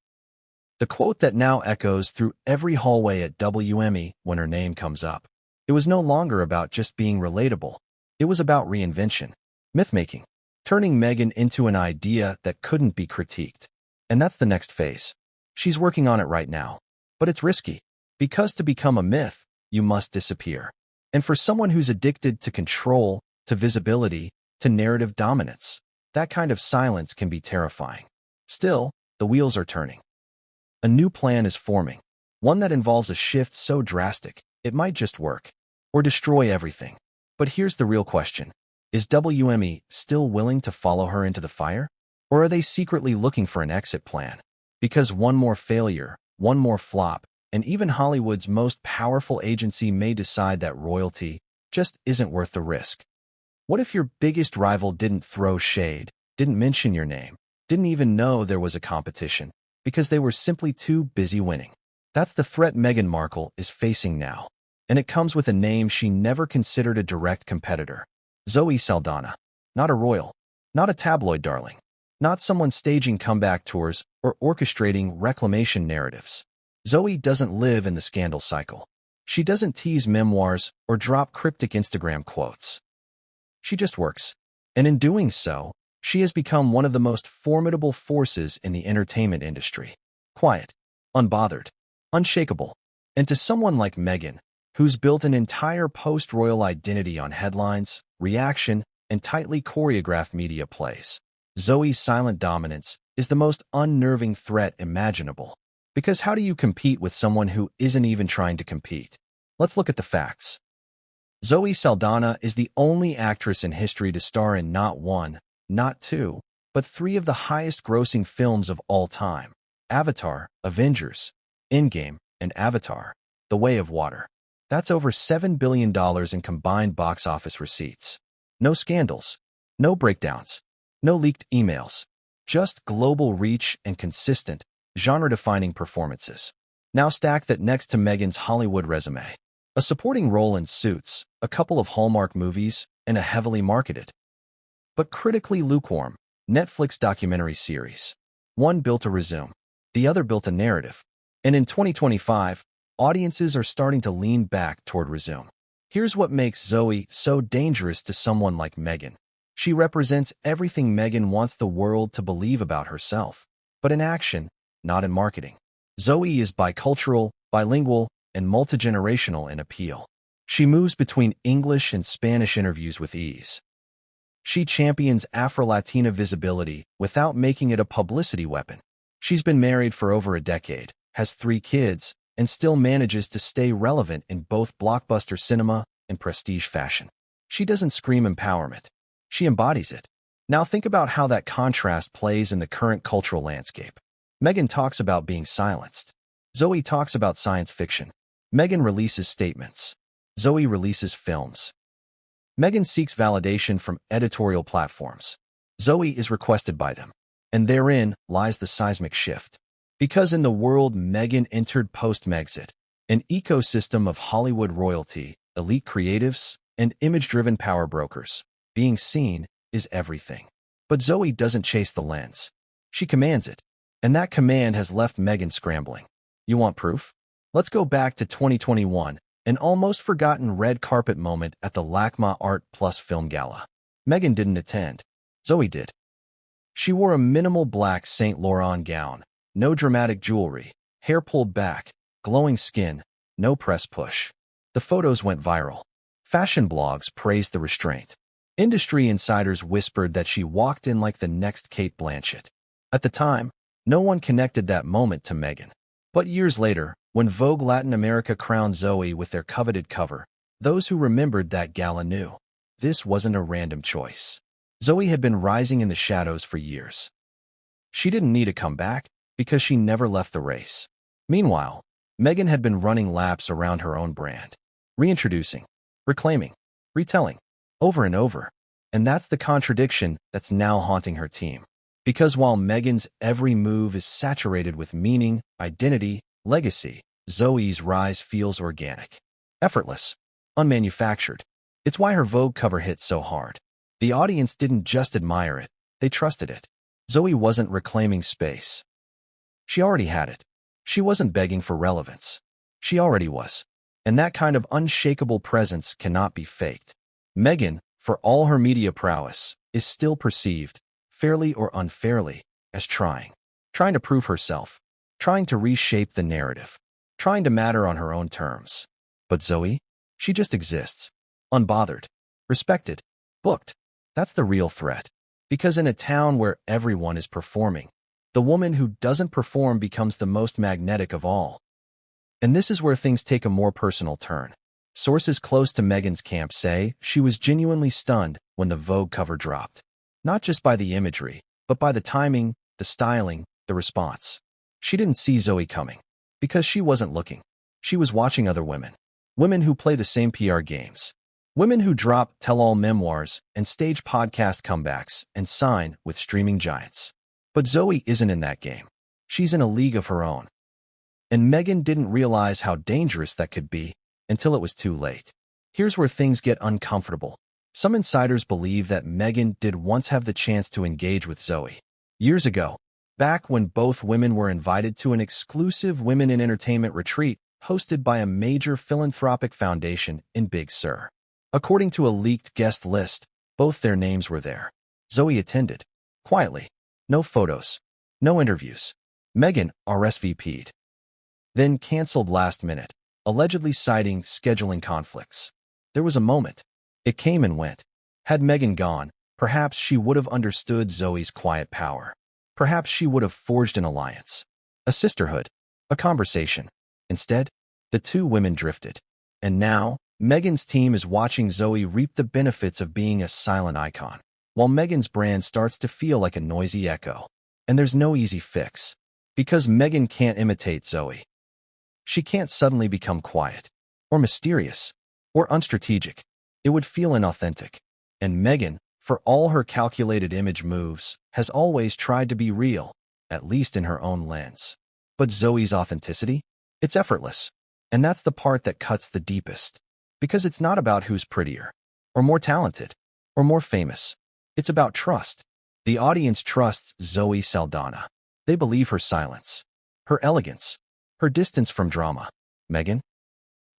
The quote that now echoes through every hallway at WME when her name comes up. It was no longer about just being relatable. It was about reinvention, myth-making, turning Meghan into an idea that couldn't be critiqued. And that's the next phase. She's working on it right now. But it's risky, because to become a myth, you must disappear. And for someone who's addicted to control, to visibility, to narrative dominance, that kind of silence can be terrifying. Still, the wheels are turning. A new plan is forming, one that involves a shift so drastic, it might just work, or destroy everything. But here's the real question. Is WME still willing to follow her into the fire? Or are they secretly looking for an exit plan? Because one more failure, one more flop, and even Hollywood's most powerful agency may decide that royalty just isn't worth the risk. What if your biggest rival didn't throw shade, didn't mention your name, didn't even know there was a competition, because they were simply too busy winning? That's the threat Meghan Markle is facing now. And it comes with a name she never considered a direct competitor. Zoe Saldana. Not a royal. Not a tabloid darling. Not someone staging comeback tours or orchestrating reclamation narratives. Zoe doesn't live in the scandal cycle. She doesn't tease memoirs or drop cryptic Instagram quotes. She just works. And in doing so, she has become one of the most formidable forces in the entertainment industry. Quiet, unbothered, unshakable. And to someone like Meghan, who's built an entire post-royal identity on headlines, reaction, and tightly choreographed media plays, Zoe's silent dominance is the most unnerving threat imaginable. Because how do you compete with someone who isn't even trying to compete? Let's look at the facts. Zoe Saldana is the only actress in history to star in not one, not two, but three of the highest-grossing films of all time: Avatar, Avengers, Endgame, and Avatar, The Way of Water. That's over $7 billion in combined box office receipts. No scandals, no breakdowns, no leaked emails, just global reach and consistent, genre-defining performances. Now stack that next to Meghan's Hollywood resume. A supporting role in Suits, a couple of Hallmark movies, and a heavily marketed, but critically lukewarm, Netflix documentary series. One built a resume, the other built a narrative. And in 2025, audiences are starting to lean back toward resume. Here's what makes Zoe so dangerous to someone like Meghan. She represents everything Meghan wants the world to believe about herself, but in action, not in marketing. Zoe is bicultural, bilingual, and multigenerational in appeal. She moves between English and Spanish interviews with ease. She champions Afro-Latina visibility without making it a publicity weapon. She's been married for over a decade, has 3 kids, and still manages to stay relevant in both blockbuster cinema and prestige fashion. She doesn't scream empowerment. She embodies it. Now think about how that contrast plays in the current cultural landscape. Meghan talks about being silenced. Zoe talks about science fiction. Meghan releases statements. Zoe releases films. Meghan seeks validation from editorial platforms. Zoe is requested by them. And therein lies the seismic shift. Because in the world Meghan entered post-Megxit, an ecosystem of Hollywood royalty, elite creatives, and image-driven power brokers, being seen is everything. But Zoe doesn't chase the lens. She commands it. And that command has left Meghan scrambling. You want proof? Let's go back to 2021, an almost forgotten red carpet moment at the LACMA Art Plus Film Gala. Meghan didn't attend. Zoe did. She wore a minimal black Saint Laurent gown, no dramatic jewelry, hair pulled back, glowing skin, no press push. The photos went viral. Fashion blogs praised the restraint. Industry insiders whispered that she walked in like the next Cate Blanchett. At the time, no one connected that moment to Meghan. But years later, when Vogue Latin America crowned Zoe with their coveted cover, those who remembered that gala knew. This wasn't a random choice. Zoe had been rising in the shadows for years. She didn't need a comeback because she never left the race. Meanwhile, Meghan had been running laps around her own brand, reintroducing, reclaiming, retelling, over and over. And that's the contradiction that's now haunting her team. Because while Meghan's every move is saturated with meaning, identity, legacy, Zoe's rise feels organic, effortless, unmanufactured. It's why her Vogue cover hit so hard. The audience didn't just admire it, they trusted it. Zoe wasn't reclaiming space. She already had it. She wasn't begging for relevance. She already was. And that kind of unshakable presence cannot be faked. Meghan, for all her media prowess, is still perceived, fairly or unfairly, as trying to prove herself, trying to reshape the narrative, trying to matter on her own terms. But Zoe? She just exists. Unbothered. Respected. Booked. That's the real threat. Because in a town where everyone is performing, the woman who doesn't perform becomes the most magnetic of all. And this is where things take a more personal turn. Sources close to Meghan's camp say she was genuinely stunned when the Vogue cover dropped. Not just by the imagery, but by the timing, the styling, the response. She didn't see Zoe coming. Because she wasn't looking. She was watching other women. Women who play the same PR games. Women who drop tell-all memoirs and stage podcast comebacks and sign with streaming giants. But Zoe isn't in that game. She's in a league of her own. And Meghan didn't realize how dangerous that could be until it was too late. Here's where things get uncomfortable. Some insiders believe that Meghan did once have the chance to engage with Zoe. Years ago, back when both women were invited to an exclusive Women in Entertainment retreat hosted by a major philanthropic foundation in Big Sur. According to a leaked guest list, both their names were there. Zoe attended. Quietly. No photos. No interviews. Meghan RSVP'd. Then canceled last minute, allegedly citing scheduling conflicts. There was a moment. It came and went. Had Meghan gone, perhaps she would have understood Zoe's quiet power. Perhaps she would have forged an alliance. A sisterhood. A conversation. Instead, the two women drifted. And now, Meghan's team is watching Zoe reap the benefits of being a silent icon, while Meghan's brand starts to feel like a noisy echo. And there's no easy fix. Because Meghan can't imitate Zoe. She can't suddenly become quiet, or mysterious, or unstrategic. It would feel inauthentic. And Meghan, for all her calculated image moves, has always tried to be real, at least in her own lens. But Zoe's authenticity? It's effortless. And that's the part that cuts the deepest. Because it's not about who's prettier, or more talented, or more famous. It's about trust. The audience trusts Zoe Saldana. They believe her silence, her elegance, her distance from drama. Meghan?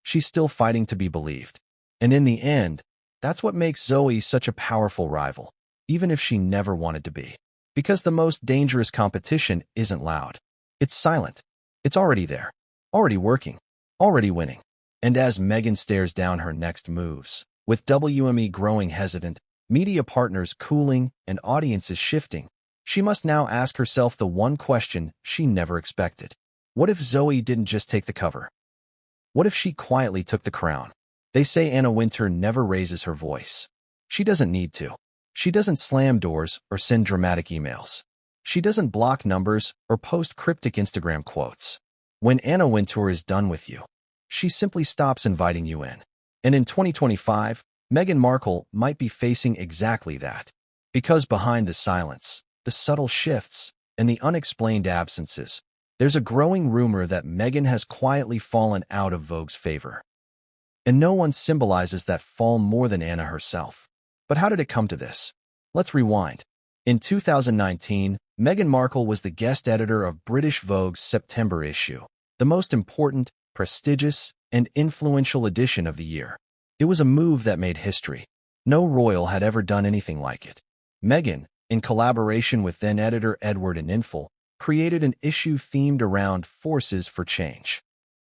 She's still fighting to be believed. And in the end, that's what makes Zoe such a powerful rival, even if she never wanted to be. Because the most dangerous competition isn't loud. It's silent. It's already there, already working, already winning. And as Meghan stares down her next moves, with WME growing hesitant, media partners cooling, and audiences shifting, she must now ask herself the one question she never expected. What if Zoe didn't just take the cover? What if she quietly took the crown? They say Anna Wintour never raises her voice. She doesn't need to. She doesn't slam doors or send dramatic emails. She doesn't block numbers or post cryptic Instagram quotes. When Anna Wintour is done with you, she simply stops inviting you in. And in 2025, Meghan Markle might be facing exactly that. Because behind the silence, the subtle shifts, and the unexplained absences, there's a growing rumor that Meghan has quietly fallen out of Vogue's favor. And no one symbolizes that fall more than Anna herself. But how did it come to this? Let's rewind. In 2019, Meghan Markle was the guest editor of British Vogue's September issue, the most important, prestigious, and influential edition of the year. It was a move that made history. No royal had ever done anything like it. Meghan, in collaboration with then-editor Edward and Infel, created an issue themed around forces for change.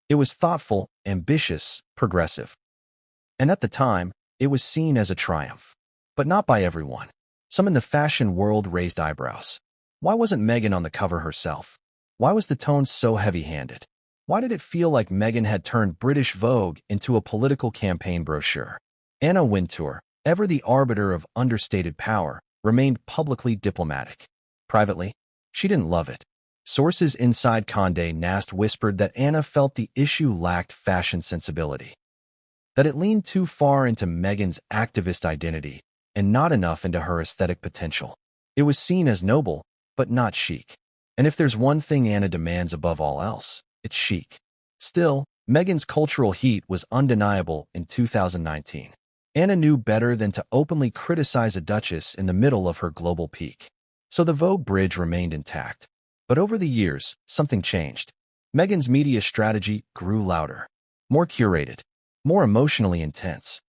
It was thoughtful, ambitious, progressive. And at the time, it was seen as a triumph. But not by everyone. Some in the fashion world raised eyebrows. Why wasn't Meghan on the cover herself? Why was the tone so heavy-handed? Why did it feel like Meghan had turned British Vogue into a political campaign brochure? Anna Wintour, ever the arbiter of understated power, remained publicly diplomatic. Privately, she didn't love it. Sources inside Condé Nast whispered that Anna felt the issue lacked fashion sensibility, that it leaned too far into Meghan's activist identity and not enough into her aesthetic potential. It was seen as noble, but not chic. And if there's one thing Anna demands above all else, it's chic. Still, Meghan's cultural heat was undeniable in 2019. Anna knew better than to openly criticize a duchess in the middle of her global peak. So the Vogue bridge remained intact. But over the years, something changed. Meghan's media strategy grew louder, more curated, more emotionally intense.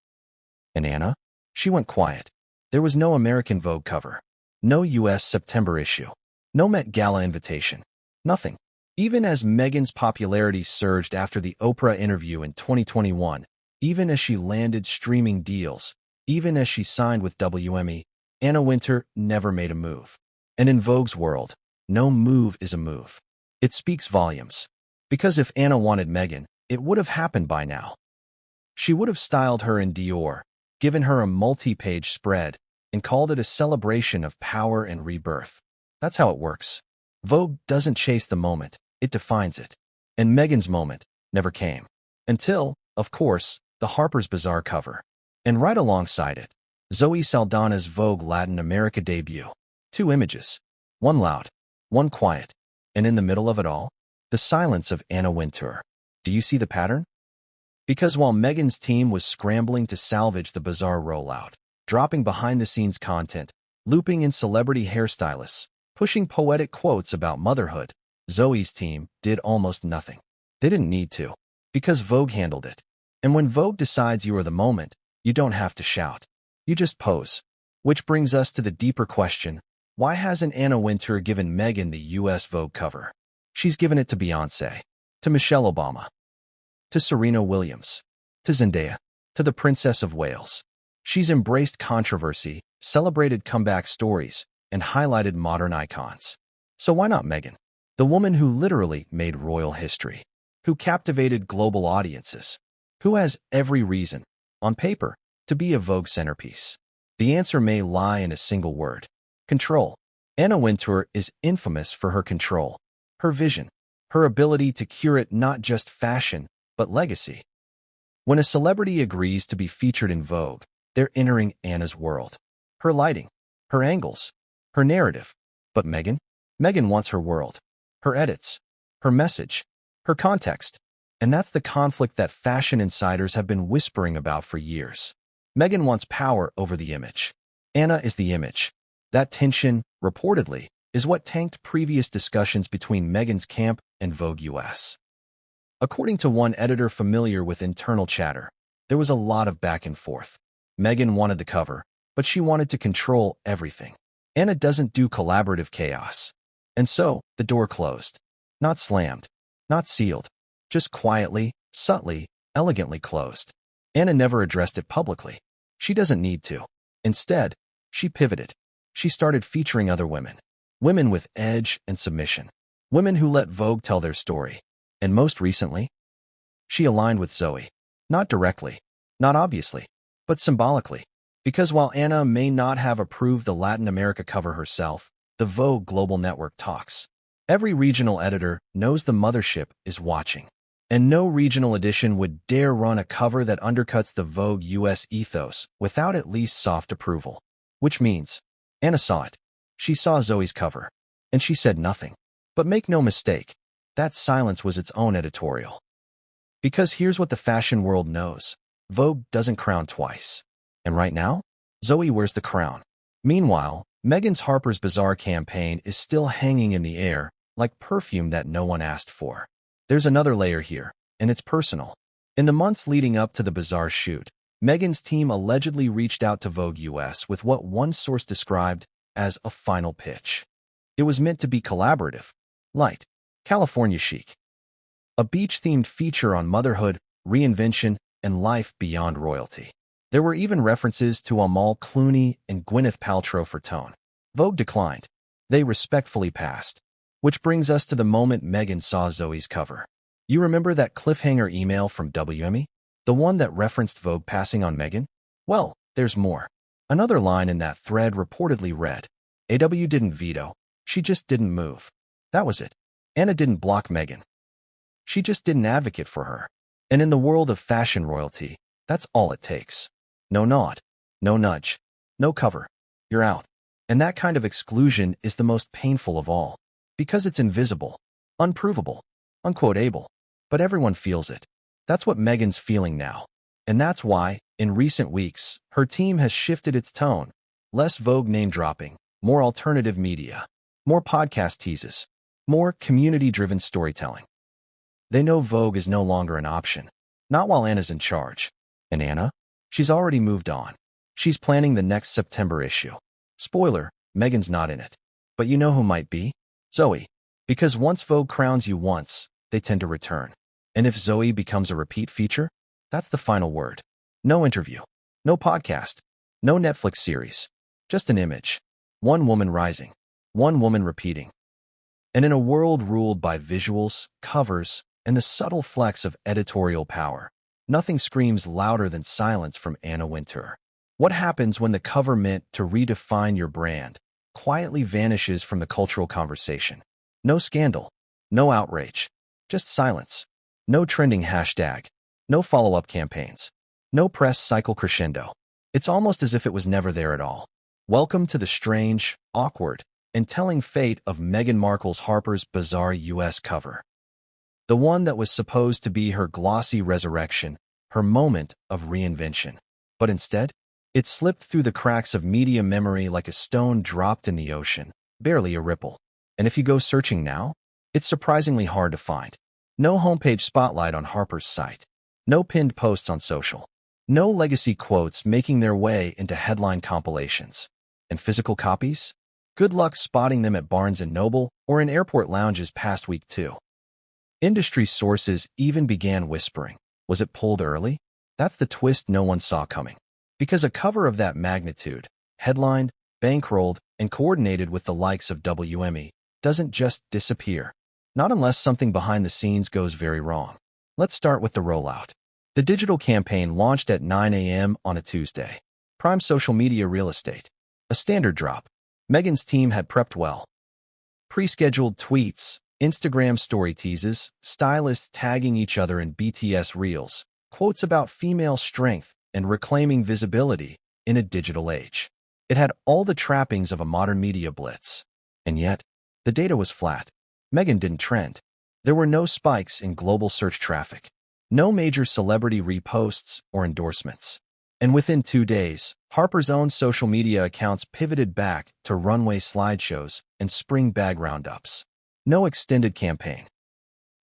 And Anna? She went quiet. There was no American Vogue cover, no U.S. September issue, no Met Gala invitation, nothing. Even as Meghan's popularity surged after the Oprah interview in 2021, even as she landed streaming deals, even as she signed with WME, Anna Wintour never made a move. And in Vogue's world, no move is a move. It speaks volumes. Because if Anna wanted Meghan, it would have happened by now. She would have styled her in Dior, given her a multi-page spread, and called it a celebration of power and rebirth. That's how it works. Vogue doesn't chase the moment, it defines it. And Meghan's moment never came. Until, of course, the Harper's Bazaar cover. And right alongside it, Zoe Saldana's Vogue Latin America debut. 2 images. One loud, one quiet. And in the middle of it all, the silence of Anna Wintour. Do you see the pattern? Because while Meghan's team was scrambling to salvage the Bazaar rollout, dropping behind-the-scenes content, looping in celebrity hairstylists, pushing poetic quotes about motherhood, Zoe's team did almost nothing. They didn't need to, because Vogue handled it. And when Vogue decides you are the moment, you don't have to shout. You just pose. Which brings us to the deeper question, why hasn't Anna Wintour given Meghan the U.S. Vogue cover? She's given it to Beyoncé, to Michelle Obama, to Serena Williams, to Zendaya, to the Princess of Wales. She's embraced controversy, celebrated comeback stories, and highlighted modern icons. So why not Meghan? The woman who literally made royal history, who captivated global audiences, who has every reason, on paper, to be a Vogue centerpiece. The answer may lie in a single word: control. Anna Wintour is infamous for her control, her vision, her ability to curate not just fashion, but legacy. When a celebrity agrees to be featured in Vogue, they're entering Anna's world. Her lighting, her angles, her narrative. But Meghan? Meghan wants her world, her edits, her message, her context. And that's the conflict that fashion insiders have been whispering about for years. Meghan wants power over the image. Anna is the image. That tension, reportedly, is what tanked previous discussions between Meghan's camp and Vogue US. According to one editor familiar with internal chatter, there was a lot of back and forth. Meghan wanted the cover, but she wanted to control everything. Anna doesn't do collaborative chaos. And so, the door closed. Not slammed, not sealed, just quietly, subtly, elegantly closed. Anna never addressed it publicly. She doesn't need to. Instead, she pivoted. She started featuring other women. Women with edge and submission. Women who let Vogue tell their story. And most recently, she aligned with Zoe. Not directly, not obviously, but symbolically. Because while Anna may not have approved the Latin America cover herself, the Vogue Global Network talks. Every regional editor knows the mothership is watching. And no regional edition would dare run a cover that undercuts the Vogue US ethos without at least soft approval. Which means, Anna saw it. She saw Zoe's cover. And she said nothing. But make no mistake, that silence was its own editorial. Because here's what the fashion world knows. Vogue doesn't crown twice. And right now, Zoe wears the crown. Meanwhile, Meghan's Harper's Bazaar campaign is still hanging in the air, like perfume that no one asked for. There's another layer here, and it's personal. In the months leading up to the Bazaar shoot, Meghan's team allegedly reached out to Vogue US with what one source described as a final pitch. It was meant to be collaborative, light, California chic. A beach-themed feature on motherhood, reinvention, and life beyond royalty. There were even references to Amal Clooney and Gwyneth Paltrow for tone. Vogue declined. They respectfully passed. Which brings us to the moment Meghan saw Zoe's cover. You remember that cliffhanger email from WME? The one that referenced Vogue passing on Meghan? Well, there's more. Another line in that thread reportedly read, AW didn't veto. She just didn't move. That was it. Anna didn't block Meghan. She just didn't advocate for her. And in the world of fashion royalty, that's all it takes. No nod, no nudge, no cover. You're out. And that kind of exclusion is the most painful of all. Because it's invisible, unprovable, unquotable. But everyone feels it. That's what Meghan's feeling now. And that's why, in recent weeks, her team has shifted its tone. Less Vogue name-dropping, more alternative media, more podcast teases, more community-driven storytelling. They know Vogue is no longer an option. Not while Anna's in charge. And Anna? She's already moved on. She's planning the next September issue. Spoiler, Meghan's not in it. But you know who might be? Zoe. Because once Vogue crowns you once, they tend to return. And if Zoe becomes a repeat feature, that's the final word. No interview. No podcast. No Netflix series. Just an image. One woman rising. One woman repeating. And in a world ruled by visuals, covers, and the subtle flex of editorial power, nothing screams louder than silence from Anna Wintour. What happens when the cover meant to redefine your brand quietly vanishes from the cultural conversation? No scandal, no outrage, just silence. No trending hashtag, no follow-up campaigns, no press cycle crescendo. It's almost as if it was never there at all. Welcome to the strange, awkward, and telling fate of Meghan Markle's Harper's Bazaar US cover. The one that was supposed to be her glossy resurrection, her moment of reinvention. But instead, it slipped through the cracks of media memory like a stone dropped in the ocean, barely a ripple. And if you go searching now, it's surprisingly hard to find. No homepage spotlight on Harper's site. No pinned posts on social. No legacy quotes making their way into headline compilations. And physical copies? Good luck spotting them at Barnes & Noble or in airport lounges past week 2. Industry sources even began whispering. Was it pulled early? That's the twist no one saw coming. Because a cover of that magnitude, headlined, bankrolled, and coordinated with the likes of WME, doesn't just disappear. Not unless something behind the scenes goes very wrong. Let's start with the rollout. The digital campaign launched at 9 a.m. on a Tuesday. Prime social media real estate. A standard drop. Meghan's team had prepped well. Pre-scheduled tweets, Instagram story teases, stylists tagging each other in BTS reels, quotes about female strength and reclaiming visibility in a digital age. It had all the trappings of a modern media blitz. And yet, the data was flat. Meghan didn't trend. There were no spikes in global search traffic, no major celebrity reposts or endorsements. And within 2 days, Harper's own social media accounts pivoted back to runway slideshows and spring bag roundups. No extended campaign.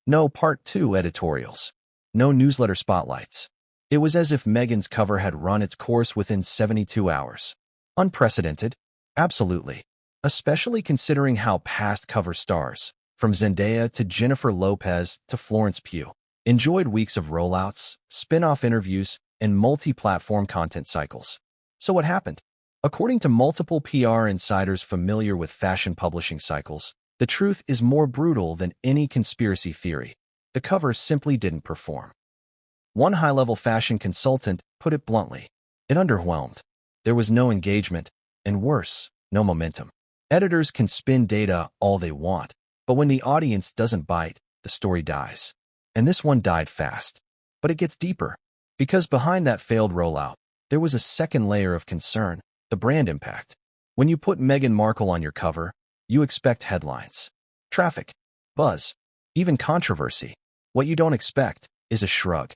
No Part 2 editorials. No newsletter spotlights. It was as if Meghan's cover had run its course within 72 hours. Unprecedented? Absolutely. Especially considering how past cover stars, from Zendaya to Jennifer Lopez to Florence Pugh, enjoyed weeks of rollouts, spin-off interviews, and multi-platform content cycles. So what happened? According to multiple PR insiders familiar with fashion publishing cycles, the truth is more brutal than any conspiracy theory. The cover simply didn't perform. One high-level fashion consultant put it bluntly. It underwhelmed. There was no engagement, and worse, no momentum. Editors can spin data all they want, but when the audience doesn't bite, the story dies. And this one died fast. But it gets deeper, because behind that failed rollout, there was a second layer of concern, the brand impact. When you put Meghan Markle on your cover, you expect headlines, traffic, buzz, even controversy. What you don't expect is a shrug.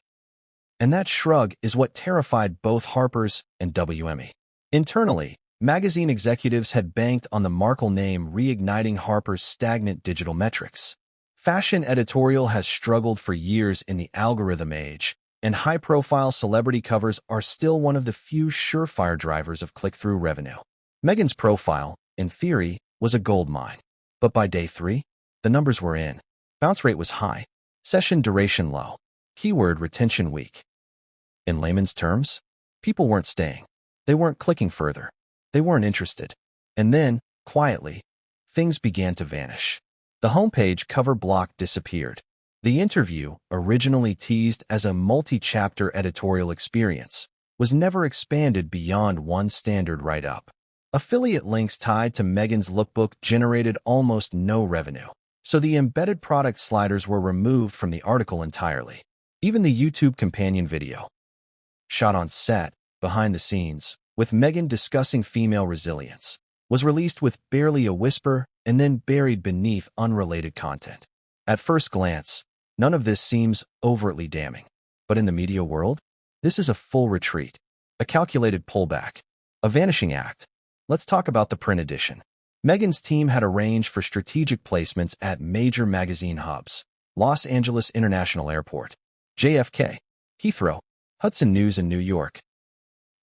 And that shrug is what terrified both Harper's and WME. Internally, magazine executives had banked on the Markle name reigniting Harper's stagnant digital metrics. Fashion editorial has struggled for years in the algorithm age, and high-profile celebrity covers are still one of the few surefire drivers of click-through revenue. Meghan's profile, in theory, was a gold mine. But by day 3, the numbers were in. Bounce rate was high. Session duration low. Keyword retention weak. In layman's terms, people weren't staying. They weren't clicking further. They weren't interested. And then, quietly, things began to vanish. The homepage cover block disappeared. The interview, originally teased as a multi-chapter editorial experience, was never expanded beyond one standard write-up. Affiliate links tied to Meghan's lookbook generated almost no revenue, so the embedded product sliders were removed from the article entirely. Even the YouTube companion video, shot on set, behind the scenes, with Meghan discussing female resilience, was released with barely a whisper and then buried beneath unrelated content. At first glance, none of this seems overtly damning. But in the media world, this is a full retreat, a calculated pullback, a vanishing act. Let's talk about the print edition. Meghan's team had arranged for strategic placements at major magazine hubs: Los Angeles International Airport, JFK, Heathrow, Hudson News in New York.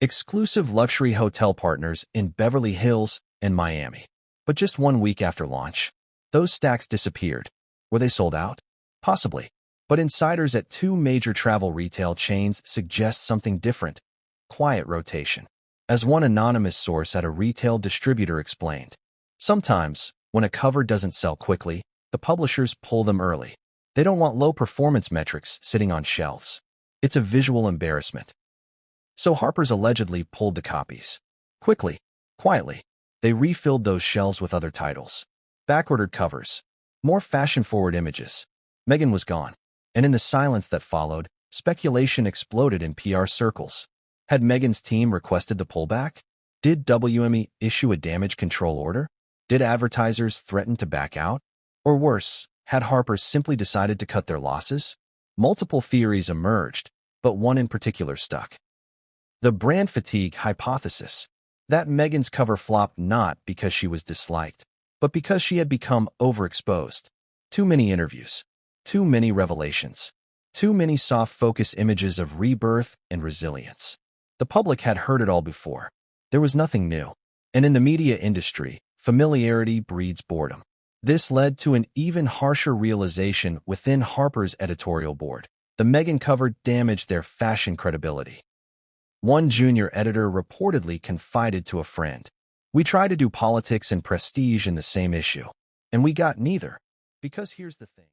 Exclusive luxury hotel partners in Beverly Hills and Miami. But just 1 week after launch, those stacks disappeared. Were they sold out? Possibly. But insiders at 2 major travel retail chains suggest something different: quiet rotation. As one anonymous source at a retail distributor explained, sometimes, when a cover doesn't sell quickly, the publishers pull them early. They don't want low-performance metrics sitting on shelves. It's a visual embarrassment. So Harper's allegedly pulled the copies. Quickly, quietly, they refilled those shelves with other titles. Backordered covers. More fashion-forward images. Meghan was gone. And in the silence that followed, speculation exploded in PR circles. Had Meghan's team requested the pullback? Did WME issue a damage control order? Did advertisers threaten to back out? Or worse, had Harper simply decided to cut their losses? Multiple theories emerged, but one in particular stuck. The brand fatigue hypothesis. That Meghan's cover flopped not because she was disliked, but because she had become overexposed. Too many interviews. Too many revelations. Too many soft-focus images of rebirth and resilience. The public had heard it all before. There was nothing new. And in the media industry, familiarity breeds boredom. This led to an even harsher realization within Harper's editorial board. The Meghan cover damaged their fashion credibility. One junior editor reportedly confided to a friend, "We try to do politics and prestige in the same issue, and we got neither." Because here's the thing.